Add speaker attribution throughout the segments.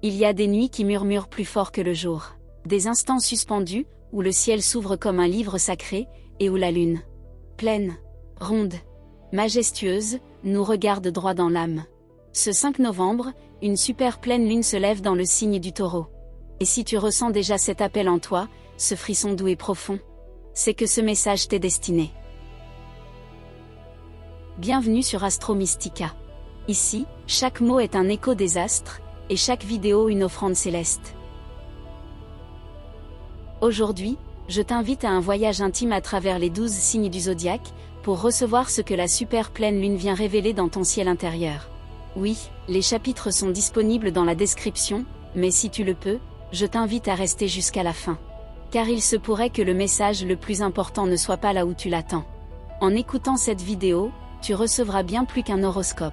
Speaker 1: Il y a des nuits qui murmurent plus fort que le jour. Des instants suspendus, où le ciel s'ouvre comme un livre sacré, et où la lune, pleine, ronde, majestueuse, nous regarde droit dans l'âme. Ce 5 novembre, une super pleine lune se lève dans le signe du Taureau. Et si tu ressens déjà cet appel en toi, ce frisson doux et profond, c'est que ce message t'est destiné. Bienvenue sur Astro Mystica. Ici, chaque mot est un écho des astres, et chaque vidéo une offrande céleste. Aujourd'hui, je t'invite à un voyage intime à travers les 12 signes du zodiaque, pour recevoir ce que la super pleine lune vient révéler dans ton ciel intérieur. Oui, les chapitres sont disponibles dans la description, mais si tu le peux, je t'invite à rester jusqu'à la fin. Car il se pourrait que le message le plus important ne soit pas là où tu l'attends. En écoutant cette vidéo, tu recevras bien plus qu'un horoscope.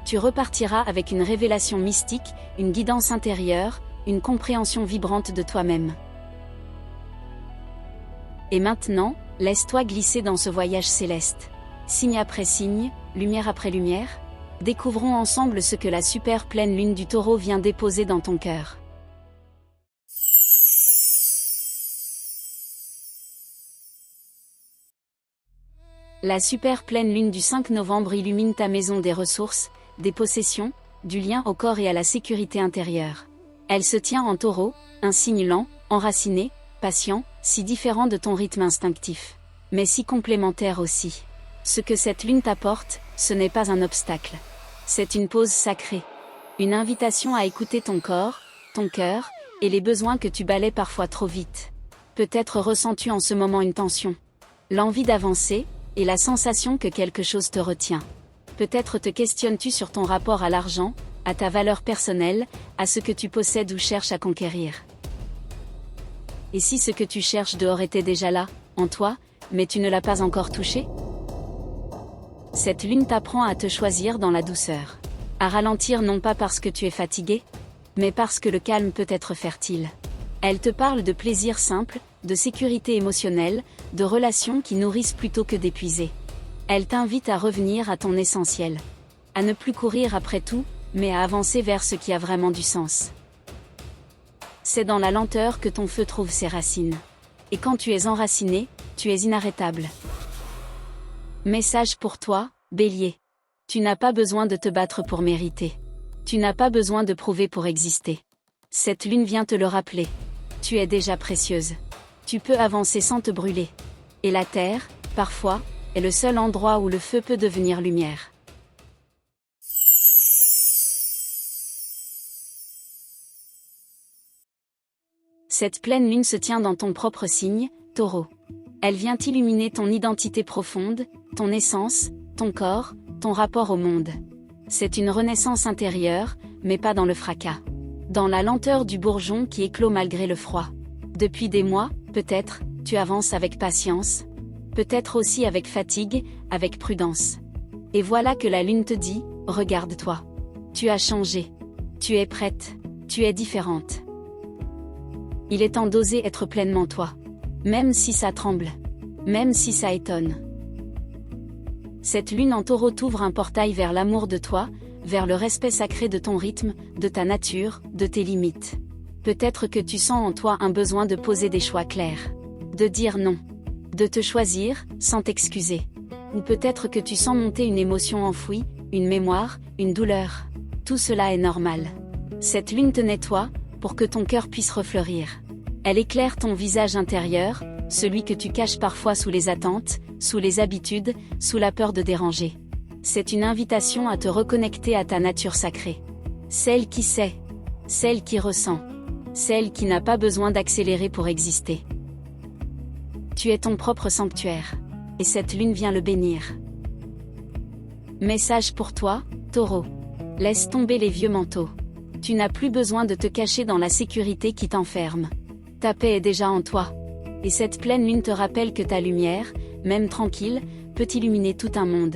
Speaker 1: Tu repartiras avec une révélation mystique, une guidance intérieure, une compréhension vibrante de toi-même. Et maintenant, laisse-toi glisser dans ce voyage céleste. Signe après signe, lumière après lumière, découvrons ensemble ce que la super pleine lune du Taureau vient déposer dans ton cœur. La super pleine lune du 5 novembre illumine ta maison des ressources, des possessions, du lien au corps et à la sécurité intérieure. Elle se tient en Taureau, un signe lent, enraciné, patient, si différent de ton rythme instinctif, mais si complémentaire aussi. Ce que cette lune t'apporte, ce n'est pas un obstacle. C'est une pause sacrée. Une invitation à écouter ton corps, ton cœur, et les besoins que tu balais parfois trop vite. Peut-être ressens-tu en ce moment une tension, l'envie d'avancer, et la sensation que quelque chose te retient. Peut-être te questionnes-tu sur ton rapport à l'argent, à ta valeur personnelle, à ce que tu possèdes ou cherches à conquérir. Et si ce que tu cherches dehors était déjà là, en toi, mais tu ne l'as pas encore touché? Cette lune t'apprend à te choisir dans la douceur. À ralentir non pas parce que tu es fatigué, mais parce que le calme peut être fertile. Elle te parle de plaisir simple, de sécurité émotionnelle, de relations qui nourrissent plutôt que d'épuiser. Elle t'invite à revenir à ton essentiel. À ne plus courir après tout, mais à avancer vers ce qui a vraiment du sens. C'est dans la lenteur que ton feu trouve ses racines. Et quand tu es enraciné, tu es inarrêtable. Message pour toi, Bélier. Tu n'as pas besoin de te battre pour mériter. Tu n'as pas besoin de prouver pour exister. Cette lune vient te le rappeler. Tu es déjà précieuse. Tu peux avancer sans te brûler. Et la terre, parfois, est le seul endroit où le feu peut devenir lumière. Cette pleine lune se tient dans ton propre signe, Taureau. Elle vient illuminer ton identité profonde, ton essence, ton corps, ton rapport au monde. C'est une renaissance intérieure, mais pas dans le fracas. Dans la lenteur du bourgeon qui éclot malgré le froid. Depuis des mois, peut-être, tu avances avec patience. Peut-être aussi avec fatigue, avec prudence. Et voilà que la lune te dit, regarde-toi. Tu as changé. Tu es prête. Tu es différente. Il est temps d'oser être pleinement toi. Même si ça tremble. Même si ça étonne. Cette lune en Taureau t'ouvre un portail vers l'amour de toi, vers le respect sacré de ton rythme, de ta nature, de tes limites. Peut-être que tu sens en toi un besoin de poser des choix clairs. De dire non. De te choisir, sans t'excuser. Ou peut-être que tu sens monter une émotion enfouie, une mémoire, une douleur. Tout cela est normal. Cette lune te nettoie, pour que ton cœur puisse refleurir. Elle éclaire ton visage intérieur, celui que tu caches parfois sous les attentes, sous les habitudes, sous la peur de déranger. C'est une invitation à te reconnecter à ta nature sacrée. Celle qui sait. Celle qui ressent. Celle qui n'a pas besoin d'accélérer pour exister. Tu es ton propre sanctuaire. Et cette lune vient le bénir. Message pour toi, Taureau. Laisse tomber les vieux manteaux. Tu n'as plus besoin de te cacher dans la sécurité qui t'enferme. Ta paix est déjà en toi. Et cette pleine lune te rappelle que ta lumière, même tranquille, peut illuminer tout un monde.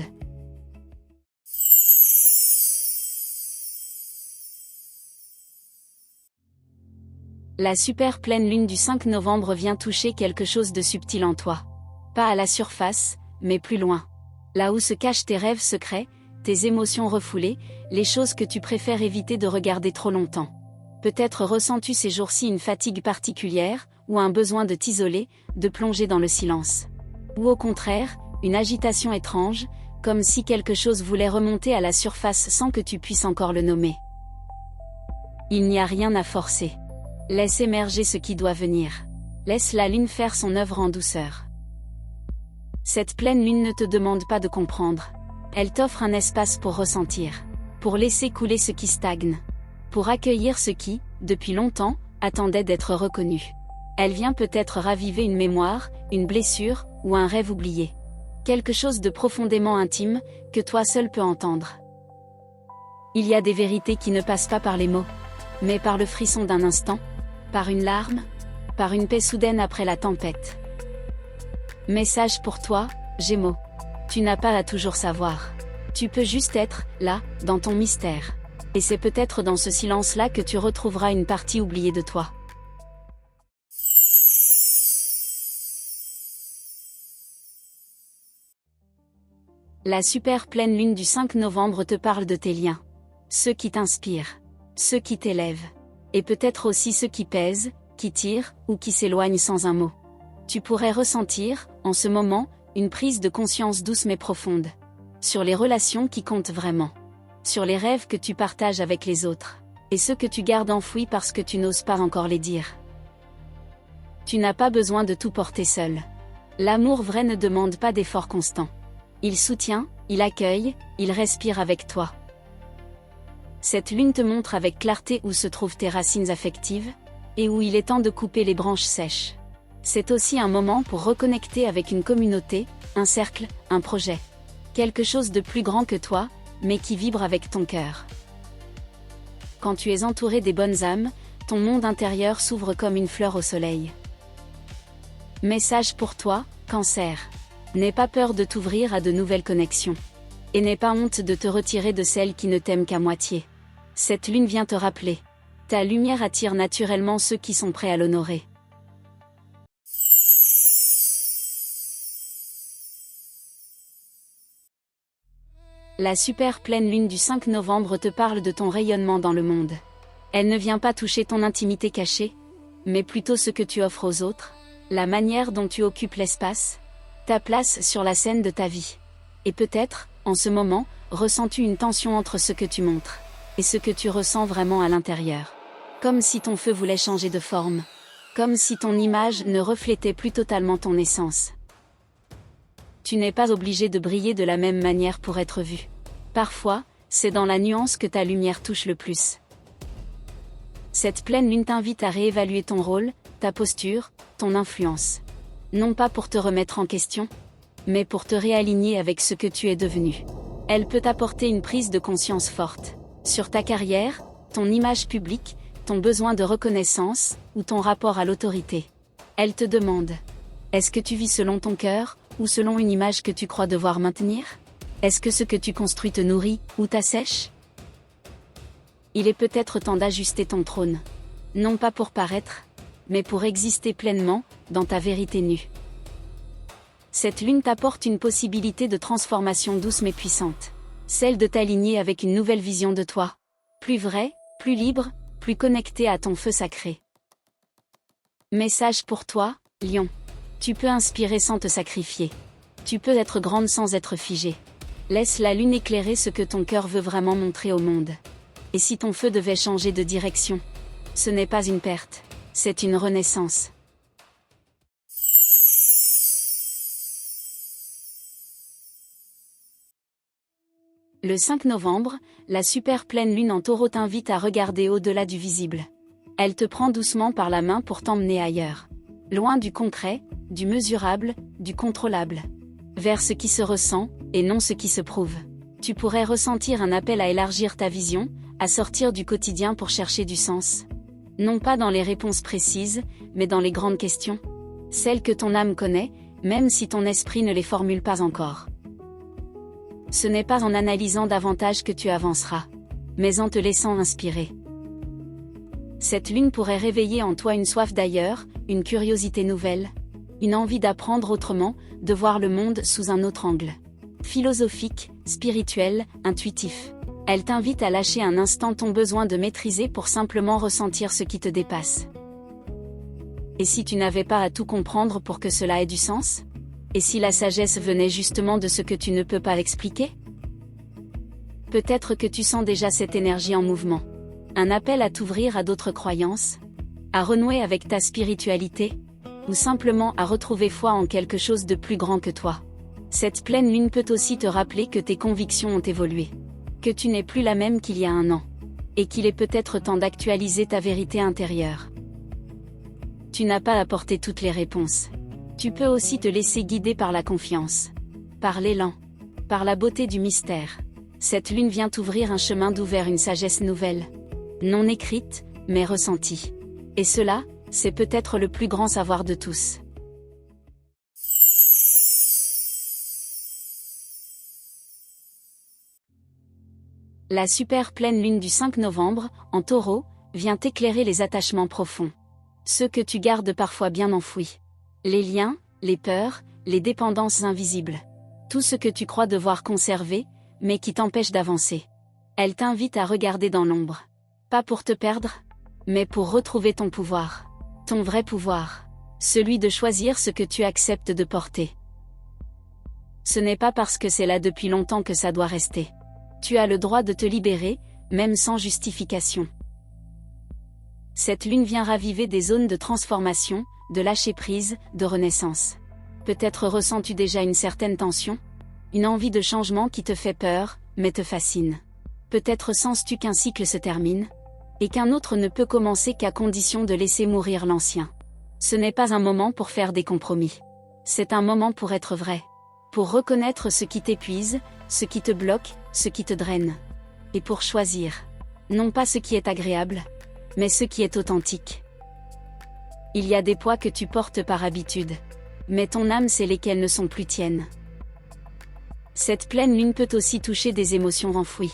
Speaker 1: La super pleine lune du 5 novembre vient toucher quelque chose de subtil en toi. Pas à la surface, mais plus loin. Là où se cachent tes rêves secrets, tes émotions refoulées, les choses que tu préfères éviter de regarder trop longtemps. Peut-être ressens-tu ces jours-ci une fatigue particulière, ou un besoin de t'isoler, de plonger dans le silence. Ou au contraire, une agitation étrange, comme si quelque chose voulait remonter à la surface sans que tu puisses encore le nommer. Il n'y a rien à forcer. Laisse émerger ce qui doit venir. Laisse la lune faire son œuvre en douceur. Cette pleine lune ne te demande pas de comprendre. Elle t'offre un espace pour ressentir, pour laisser couler ce qui stagne, pour accueillir ce qui, depuis longtemps, attendait d'être reconnu. Elle vient peut-être raviver une mémoire, une blessure, ou un rêve oublié. Quelque chose de profondément intime, que toi seul peux entendre. Il y a des vérités qui ne passent pas par les mots, mais par le frisson d'un instant, par une larme, par une paix soudaine après la tempête. Message pour toi, Gémeaux. Tu n'as pas à toujours savoir. Tu peux juste être, là, dans ton mystère. Et c'est peut-être dans ce silence-là que tu retrouveras une partie oubliée de toi. La super pleine lune du 5 novembre te parle de tes liens. Ceux qui t'inspirent. Ceux qui t'élèvent. Et peut-être aussi ceux qui pèsent, qui tirent, ou qui s'éloignent sans un mot. Tu pourrais ressentir, en ce moment, une prise de conscience douce mais profonde. Sur les relations qui comptent vraiment. Sur les rêves que tu partages avec les autres. Et ceux que tu gardes enfouis parce que tu n'oses pas encore les dire. Tu n'as pas besoin de tout porter seul. L'amour vrai ne demande pas d'efforts constants. Il soutient, il accueille, il respire avec toi. Cette lune te montre avec clarté où se trouvent tes racines affectives, et où il est temps de couper les branches sèches. C'est aussi un moment pour reconnecter avec une communauté, un cercle, un projet. Quelque chose de plus grand que toi, mais qui vibre avec ton cœur. Quand tu es entouré des bonnes âmes, ton monde intérieur s'ouvre comme une fleur au soleil. Message pour toi, Cancer. N'aie pas peur de t'ouvrir à de nouvelles connexions. Et n'aie pas honte de te retirer de celles qui ne t'aiment qu'à moitié. Cette lune vient te rappeler. Ta lumière attire naturellement ceux qui sont prêts à l'honorer. La super pleine lune du 5 novembre te parle de ton rayonnement dans le monde. Elle ne vient pas toucher ton intimité cachée, mais plutôt ce que tu offres aux autres, la manière dont tu occupes l'espace, ta place sur la scène de ta vie. Et peut-être, en ce moment, ressens-tu une tension entre ce que tu montres et ce que tu ressens vraiment à l'intérieur. Comme si ton feu voulait changer de forme. Comme si ton image ne reflétait plus totalement ton essence. Tu n'es pas obligé de briller de la même manière pour être vu. Parfois, c'est dans la nuance que ta lumière touche le plus. Cette pleine lune t'invite à réévaluer ton rôle, ta posture, ton influence. Non pas pour te remettre en question, mais pour te réaligner avec ce que tu es devenu. Elle peut t'apporter une prise de conscience forte. Sur ta carrière, ton image publique, ton besoin de reconnaissance, ou ton rapport à l'autorité. Elle te demande. Est-ce que tu vis selon ton cœur, ou selon une image que tu crois devoir maintenir? Est-ce que ce que tu construis te nourrit, ou t'assèche? Il est peut-être temps d'ajuster ton trône. Non pas pour paraître, mais pour exister pleinement, dans ta vérité nue. Cette lune t'apporte une possibilité de transformation douce mais puissante. Celle de t'aligner avec une nouvelle vision de toi. Plus vraie, plus libre, plus connectée à ton feu sacré. Message pour toi, Lion. Tu peux inspirer sans te sacrifier. Tu peux être grande sans être figée. Laisse la lune éclairer ce que ton cœur veut vraiment montrer au monde. Et si ton feu devait changer de direction, ce n'est pas une perte, c'est une renaissance. Le 5 novembre, la super pleine lune en Taureau t'invite à regarder au-delà du visible. Elle te prend doucement par la main pour t'emmener ailleurs. Loin du concret, du mesurable, du contrôlable. Vers ce qui se ressent, et non ce qui se prouve. Tu pourrais ressentir un appel à élargir ta vision, à sortir du quotidien pour chercher du sens. Non pas dans les réponses précises, mais dans les grandes questions. Celles que ton âme connaît, même si ton esprit ne les formule pas encore. Ce n'est pas en analysant davantage que tu avanceras, mais en te laissant inspirer. Cette lune pourrait réveiller en toi une soif d'ailleurs, une curiosité nouvelle, une envie d'apprendre autrement, de voir le monde sous un autre angle. Philosophique, spirituel, intuitif. Elle t'invite à lâcher un instant ton besoin de maîtriser pour simplement ressentir ce qui te dépasse. Et si tu n'avais pas à tout comprendre pour que cela ait du sens? Et si la sagesse venait justement de ce que tu ne peux pas expliquer? Peut-être que tu sens déjà cette énergie en mouvement. Un appel à t'ouvrir à d'autres croyances, à renouer avec ta spiritualité, ou simplement à retrouver foi en quelque chose de plus grand que toi. Cette pleine lune peut aussi te rappeler que tes convictions ont évolué, que tu n'es plus la même qu'il y a un an, et qu'il est peut-être temps d'actualiser ta vérité intérieure. Tu n'as pas à apporter toutes les réponses. Tu peux aussi te laisser guider par la confiance, par l'élan, par la beauté du mystère. Cette lune vient t'ouvrir un chemin d'où vers une sagesse nouvelle, non écrite, mais ressentie. Et cela, c'est peut-être le plus grand savoir de tous. La super pleine lune du 5 novembre, en Taureau, vient éclairer les attachements profonds. Ceux que tu gardes parfois bien enfouis. Les liens, les peurs, les dépendances invisibles. Tout ce que tu crois devoir conserver, mais qui t'empêche d'avancer. Elle t'invite à regarder dans l'ombre. Pas pour te perdre, mais pour retrouver ton pouvoir. Ton vrai pouvoir. Celui de choisir ce que tu acceptes de porter. Ce n'est pas parce que c'est là depuis longtemps que ça doit rester. Tu as le droit de te libérer, même sans justification. Cette lune vient raviver des zones de transformation, de lâcher-prise, de renaissance. Peut-être ressens-tu déjà une certaine tension, une envie de changement qui te fait peur, mais te fascine. Peut-être sens-tu qu'un cycle se termine, et qu'un autre ne peut commencer qu'à condition de laisser mourir l'ancien. Ce n'est pas un moment pour faire des compromis. C'est un moment pour être vrai. Pour reconnaître ce qui t'épuise, ce qui te bloque, ce qui te draine. Et pour choisir. Non pas ce qui est agréable, mais ce qui est authentique. Il y a des poids que tu portes par habitude. Mais ton âme sait lesquels ne sont plus tiennes. Cette pleine lune peut aussi toucher des émotions enfouies.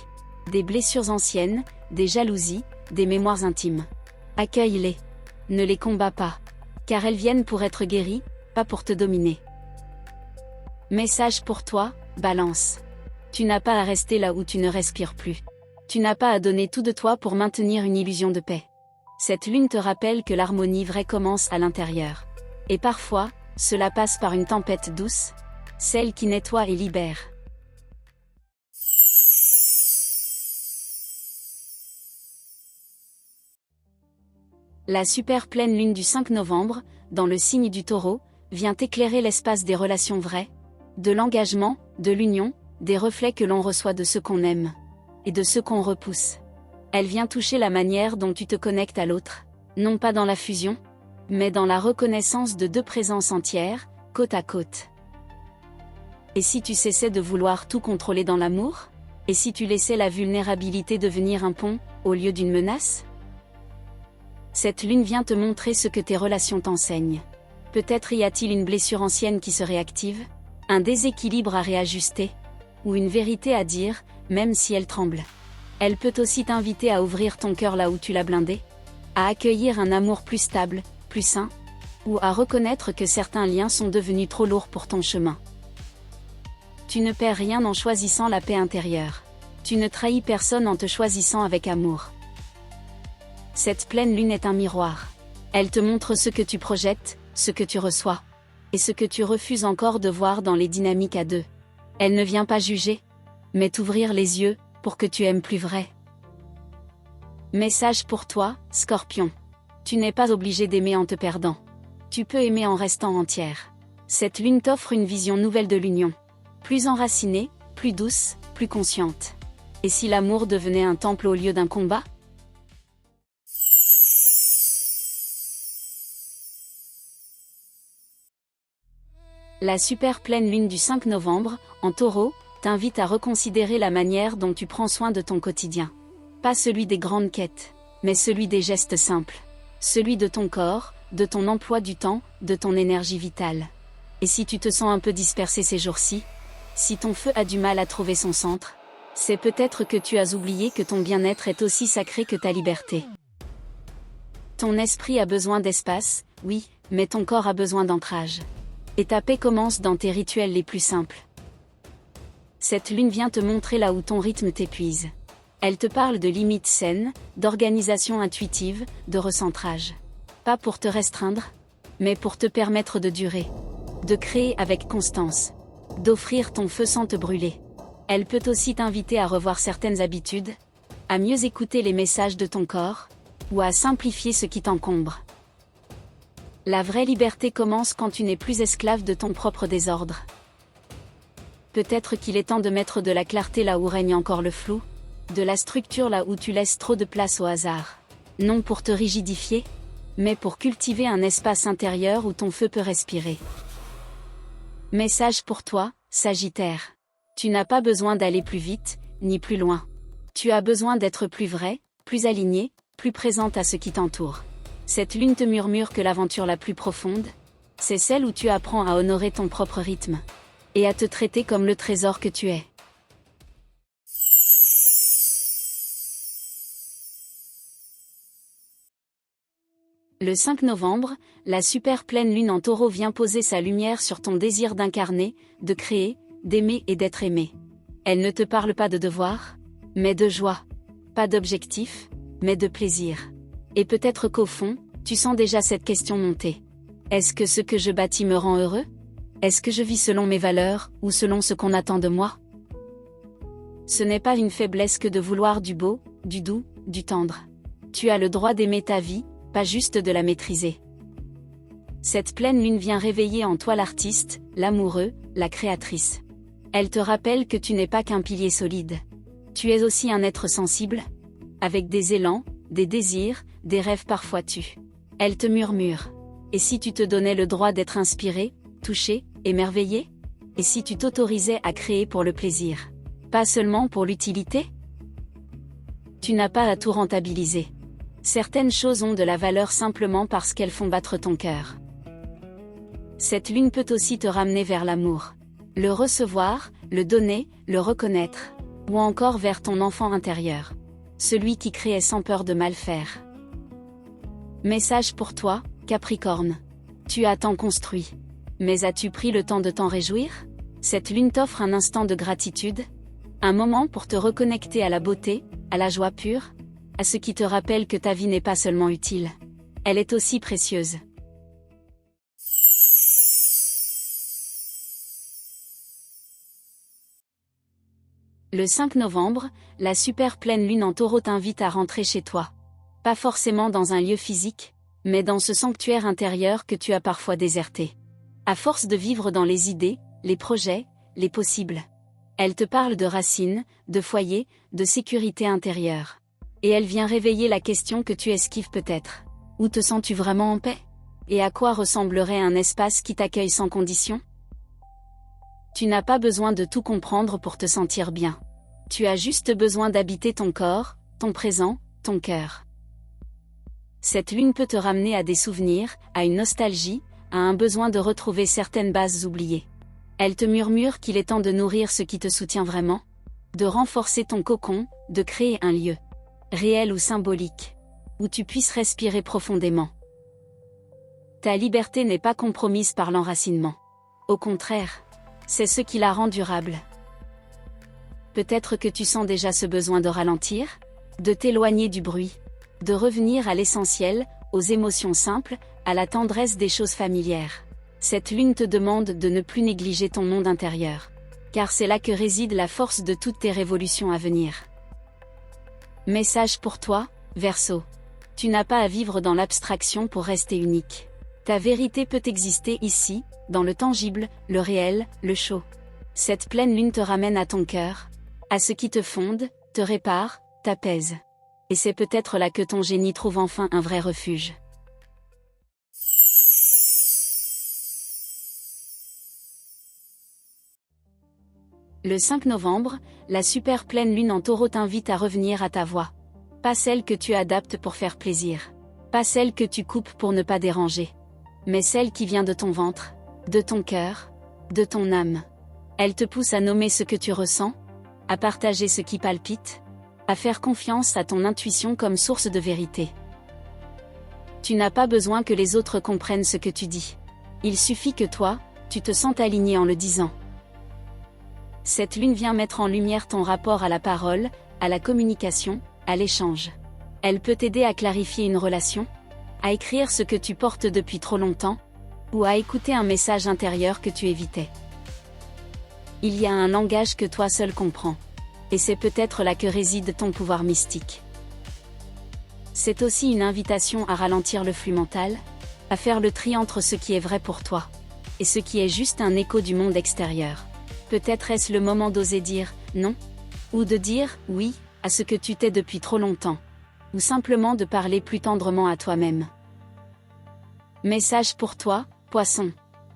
Speaker 1: Des blessures anciennes, des jalousies, des mémoires intimes. Accueille-les. Ne les combats pas. Car elles viennent pour être guéries, pas pour te dominer. Message pour toi, Balance. Tu n'as pas à rester là où tu ne respires plus. Tu n'as pas à donner tout de toi pour maintenir une illusion de paix. Cette lune te rappelle que l'harmonie vraie commence à l'intérieur. Et parfois, cela passe par une tempête douce, celle qui nettoie et libère. La super pleine lune du 5 novembre, dans le signe du Taureau, vient éclairer l'espace des relations vraies, de l'engagement, de l'union, des reflets que l'on reçoit de ceux qu'on aime, et de ceux qu'on repousse. Elle vient toucher la manière dont tu te connectes à l'autre, non pas dans la fusion, mais dans la reconnaissance de deux présences entières, côte à côte. Et si tu cessais de vouloir tout contrôler dans l'amour? Et si tu laissais la vulnérabilité devenir un pont, au lieu d'une menace? Cette lune vient te montrer ce que tes relations t'enseignent. Peut-être y a-t-il une blessure ancienne qui se réactive, un déséquilibre à réajuster, ou une vérité à dire, même si elle tremble. Elle peut aussi t'inviter à ouvrir ton cœur là où tu l'as blindé, à accueillir un amour plus stable, plus sain, ou à reconnaître que certains liens sont devenus trop lourds pour ton chemin. Tu ne perds rien en choisissant la paix intérieure. Tu ne trahis personne en te choisissant avec amour. Cette pleine lune est un miroir. Elle te montre ce que tu projettes, ce que tu reçois, et ce que tu refuses encore de voir dans les dynamiques à deux. Elle ne vient pas juger, mais t'ouvrir les yeux, pour que tu aimes plus vrai. Message pour toi, Scorpion. Tu n'es pas obligé d'aimer en te perdant. Tu peux aimer en restant entière. Cette lune t'offre une vision nouvelle de l'union. Plus enracinée, plus douce, plus consciente. Et si l'amour devenait un temple au lieu d'un combat? La super pleine lune du 5 novembre, en Taureau, t'invite à reconsidérer la manière dont tu prends soin de ton quotidien. Pas celui des grandes quêtes, mais celui des gestes simples. Celui de ton corps, de ton emploi du temps, de ton énergie vitale. Et si tu te sens un peu dispersé ces jours-ci, si ton feu a du mal à trouver son centre, c'est peut-être que tu as oublié que ton bien-être est aussi sacré que ta liberté. Ton esprit a besoin d'espace, oui, mais ton corps a besoin d'ancrage. Et ta paix commence dans tes rituels les plus simples. Cette lune vient te montrer là où ton rythme t'épuise. Elle te parle de limites saines, d'organisation intuitive, de recentrage. Pas pour te restreindre, mais pour te permettre de durer. De créer avec constance. D'offrir ton feu sans te brûler. Elle peut aussi t'inviter à revoir certaines habitudes, à mieux écouter les messages de ton corps, ou à simplifier ce qui t'encombre. La vraie liberté commence quand tu n'es plus esclave de ton propre désordre. Peut-être qu'il est temps de mettre de la clarté là où règne encore le flou, de la structure là où tu laisses trop de place au hasard. Non pour te rigidifier, mais pour cultiver un espace intérieur où ton feu peut respirer. Message pour toi, Sagittaire. Tu n'as pas besoin d'aller plus vite, ni plus loin. Tu as besoin d'être plus vrai, plus aligné, plus présente à ce qui t'entoure. Cette lune te murmure que l'aventure la plus profonde, c'est celle où tu apprends à honorer ton propre rythme. Et à te traiter comme le trésor que tu es. Le 5 novembre, la super pleine lune en Taureau vient poser sa lumière sur ton désir d'incarner, de créer, d'aimer et d'être aimé. Elle ne te parle pas de devoir, mais de joie. Pas d'objectif, mais de plaisir. Et peut-être qu'au fond, tu sens déjà cette question monter. Est-ce que ce que je bâtis me rend heureux ? Est-ce que je vis selon mes valeurs, ou selon ce qu'on attend de moi ? Ce n'est pas une faiblesse que de vouloir du beau, du doux, du tendre. Tu as le droit d'aimer ta vie, pas juste de la maîtriser. Cette pleine lune vient réveiller en toi l'artiste, l'amoureux, la créatrice. Elle te rappelle que tu n'es pas qu'un pilier solide. Tu es aussi un être sensible, avec des élans, des désirs, des rêves parfois tus. Elle te murmure. Et si tu te donnais le droit d'être inspiré, touché, émerveillé ? Et si tu t'autorisais à créer pour le plaisir ? Pas seulement pour l'utilité ? Tu n'as pas à tout rentabiliser. Certaines choses ont de la valeur simplement parce qu'elles font battre ton cœur. Cette lune peut aussi te ramener vers l'amour. Le recevoir, le donner, le reconnaître. Ou encore vers ton enfant intérieur. Celui qui créait sans peur de mal faire. Message pour toi, Capricorne. Tu as tant construit. Mais as-tu pris le temps de t'en réjouir ? Cette lune t'offre un instant de gratitude. Un moment pour te reconnecter à la beauté, à la joie pure, à ce qui te rappelle que ta vie n'est pas seulement utile. Elle est aussi précieuse. Le 5 novembre, la super pleine lune en Taureau t'invite à rentrer chez toi. Pas forcément dans un lieu physique, mais dans ce sanctuaire intérieur que tu as parfois déserté. À force de vivre dans les idées, les projets, les possibles. Elle te parle de racines, de foyer, de sécurité intérieure. Et elle vient réveiller la question que tu esquives peut-être. Où te sens-tu vraiment en paix ? Et à quoi ressemblerait un espace qui t'accueille sans condition ? Tu n'as pas besoin de tout comprendre pour te sentir bien. Tu as juste besoin d'habiter ton corps, ton présent, ton cœur. Cette lune peut te ramener à des souvenirs, à une nostalgie, à un besoin de retrouver certaines bases oubliées. Elle te murmure qu'il est temps de nourrir ce qui te soutient vraiment, de renforcer ton cocon, de créer un lieu, réel ou symbolique, où tu puisses respirer profondément. Ta liberté n'est pas compromise par l'enracinement. Au contraire, c'est ce qui la rend durable. Peut-être que tu sens déjà ce besoin de ralentir, de t'éloigner du bruit, de revenir à l'essentiel, aux émotions simples, à la tendresse des choses familières. Cette lune te demande de ne plus négliger ton monde intérieur, car c'est là que réside la force de toutes tes révolutions à venir. Message pour toi, Verseau. Tu n'as pas à vivre dans l'abstraction pour rester unique. Ta vérité peut exister ici, dans le tangible, le réel, le chaud. Cette pleine lune te ramène à ton cœur, à ce qui te fonde, te répare, t'apaise. Et c'est peut-être là que ton génie trouve enfin un vrai refuge. Le 5 novembre, la super pleine lune en Taureau t'invite à revenir à ta voix. Pas celle que tu adaptes pour faire plaisir. Pas celle que tu coupes pour ne pas déranger. Mais celle qui vient de ton ventre, de ton cœur, de ton âme. Elle te pousse à nommer ce que tu ressens, à partager ce qui palpite, à faire confiance à ton intuition comme source de vérité. Tu n'as pas besoin que les autres comprennent ce que tu dis. Il suffit que toi, tu te sentes aligné en le disant. Cette lune vient mettre en lumière ton rapport à la parole, à la communication, à l'échange. Elle peut t'aider à clarifier une relation, à écrire ce que tu portes depuis trop longtemps, ou à écouter un message intérieur que tu évitais. Il y a un langage que toi seul comprends. Et c'est peut-être là que réside ton pouvoir mystique. C'est aussi une invitation à ralentir le flux mental, à faire le tri entre ce qui est vrai pour toi, et ce qui est juste un écho du monde extérieur. Peut-être est-ce le moment d'oser dire « non » ou de dire « oui » à ce que tu t'es depuis trop longtemps, ou simplement de parler plus tendrement à toi-même. Message pour toi, Poisson.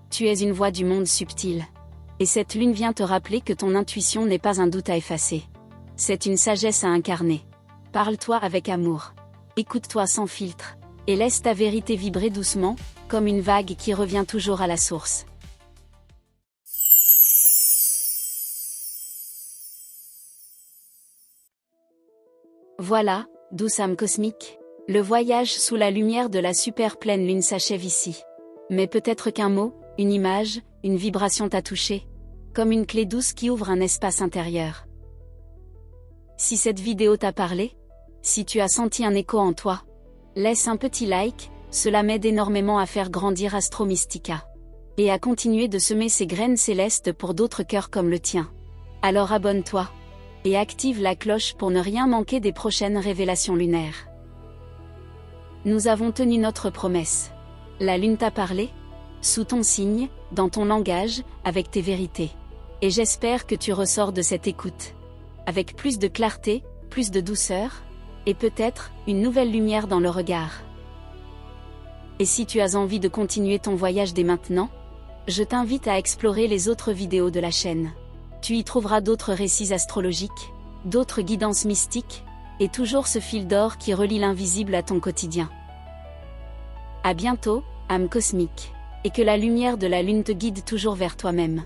Speaker 1: Tu es une voix du monde subtil. Et cette lune vient te rappeler que ton intuition n'est pas un doute à effacer. C'est une sagesse à incarner. Parle-toi avec amour. Écoute-toi sans filtre. Et laisse ta vérité vibrer doucement, comme une vague qui revient toujours à la source. Voilà, douce âme cosmique. Le voyage sous la lumière de la super pleine lune s'achève ici. Mais peut-être qu'un mot, une image, une vibration t'a touché, comme une clé douce qui ouvre un espace intérieur. Si cette vidéo t'a parlé, si tu as senti un écho en toi, laisse un petit like, cela m'aide énormément à faire grandir Astro Mystica. Et à continuer de semer ces graines célestes pour d'autres cœurs comme le tien. Alors abonne-toi. Et active la cloche pour ne rien manquer des prochaines révélations lunaires. Nous avons tenu notre promesse. La lune t'a parlé, sous ton signe, dans ton langage, avec tes vérités. Et j'espère que tu ressors de cette écoute avec plus de clarté, plus de douceur, et peut-être, une nouvelle lumière dans le regard. Et si tu as envie de continuer ton voyage dès maintenant, je t'invite à explorer les autres vidéos de la chaîne. Tu y trouveras d'autres récits astrologiques, d'autres guidances mystiques, et toujours ce fil d'or qui relie l'invisible à ton quotidien. À bientôt, âme cosmique, et que la lumière de la lune te guide toujours vers toi-même.